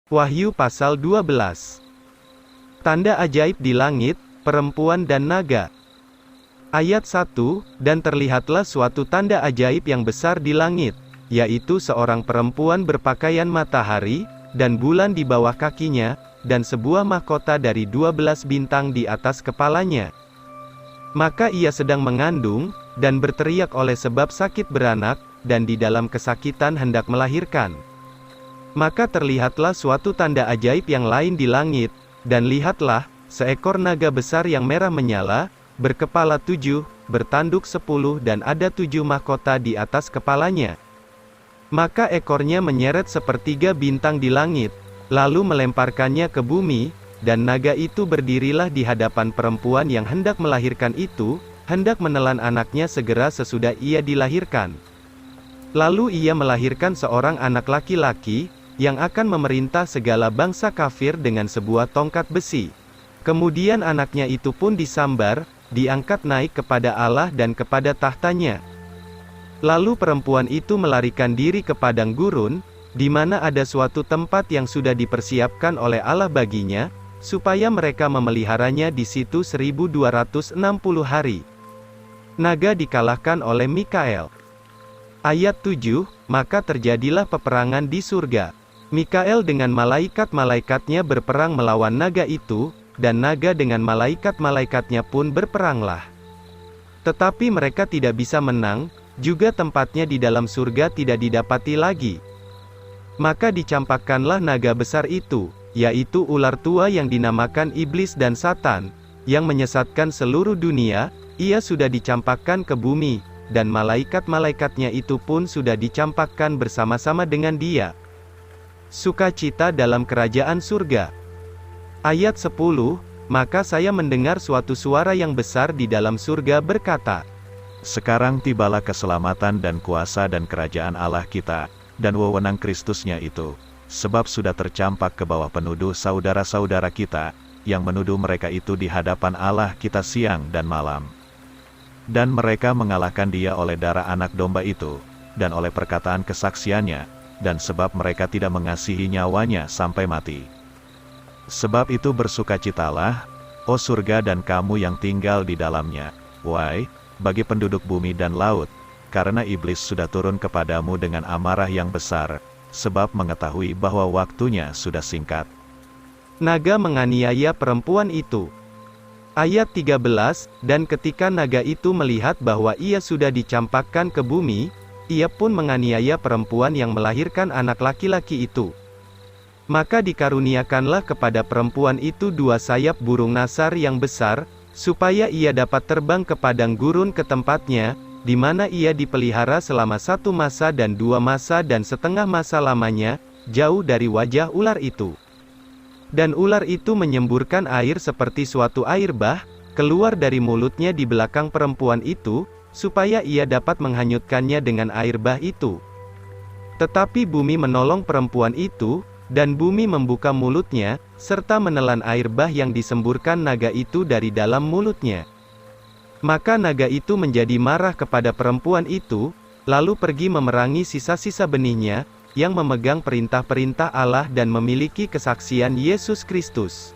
Wahyu pasal 12. Tanda ajaib di langit, perempuan dan naga. Ayat 1, dan terlihatlah suatu tanda ajaib yang besar di langit, yaitu seorang perempuan berpakaian matahari, dan bulan di bawah kakinya, dan sebuah mahkota dari 12 bintang di atas kepalanya. Maka ia sedang mengandung, dan berteriak oleh sebab sakit beranak, dan di dalam kesakitan hendak melahirkan. Maka terlihatlah suatu tanda ajaib yang lain di langit, dan lihatlah, seekor naga besar yang merah menyala, berkepala 7, bertanduk 10 dan ada 7 mahkota di atas kepalanya. Maka ekornya menyeret sepertiga bintang di langit, lalu melemparkannya ke bumi, dan naga itu berdirilah di hadapan perempuan yang hendak melahirkan itu, hendak menelan anaknya segera sesudah ia dilahirkan. Lalu ia melahirkan seorang anak laki-laki, yang akan memerintah segala bangsa kafir dengan sebuah tongkat besi. Kemudian anaknya itu pun disambar, diangkat naik kepada Allah dan kepada tahtanya. Lalu perempuan itu melarikan diri ke padang gurun, di mana ada suatu tempat yang sudah dipersiapkan oleh Allah baginya, supaya mereka memeliharanya di situ 1260 hari. Naga dikalahkan oleh Mikael. Ayat 7, maka terjadilah peperangan di surga. Mikael dengan malaikat-malaikatnya berperang melawan naga itu, dan naga dengan malaikat-malaikatnya pun berperanglah. Tetapi mereka tidak bisa menang, juga tempatnya di dalam surga tidak didapati lagi. Maka dicampakkanlah naga besar itu, yaitu ular tua yang dinamakan Iblis dan Satan, yang menyesatkan seluruh dunia, ia sudah dicampakkan ke bumi, dan malaikat-malaikatnya itu pun sudah dicampakkan bersama-sama dengan dia. Sukacita dalam kerajaan surga. Ayat 10, maka saya mendengar suatu suara yang besar di dalam surga berkata, Sekarang tibalah keselamatan dan kuasa dan kerajaan Allah kita, dan wewenang Kristusnya itu, sebab sudah tercampak ke bawah penuduh saudara-saudara kita, yang menuduh mereka itu di hadapan Allah kita siang dan malam. Dan mereka mengalahkan dia oleh darah anak domba itu, dan oleh perkataan kesaksiannya, dan sebab mereka tidak mengasihi nyawanya sampai mati. Sebab itu bersukacitalah, O surga dan kamu yang tinggal di dalamnya, wahai, bagi penduduk bumi dan laut, karena iblis sudah turun kepadamu dengan amarah yang besar, sebab mengetahui bahwa waktunya sudah singkat. Naga menganiaya perempuan itu. Ayat 13, dan ketika naga itu melihat bahwa ia sudah dicampakkan ke bumi, ia pun menganiaya perempuan yang melahirkan anak laki-laki itu. Maka dikaruniakanlah kepada perempuan itu 2 sayap burung nasar yang besar, supaya ia dapat terbang ke padang gurun ke tempatnya, di mana ia dipelihara selama 1 masa dan 2 masa dan setengah masa lamanya, jauh dari wajah ular itu. Dan ular itu menyemburkan air seperti suatu air bah, keluar dari mulutnya di belakang perempuan itu, supaya ia dapat menghanyutkannya dengan air bah itu. Tetapi bumi menolong perempuan itu, dan bumi membuka mulutnya, serta menelan air bah yang disemburkan naga itu dari dalam mulutnya. Maka naga itu menjadi marah kepada perempuan itu, lalu pergi memerangi sisa-sisa benihnya, yang memegang perintah-perintah Allah dan memiliki kesaksian Yesus Kristus.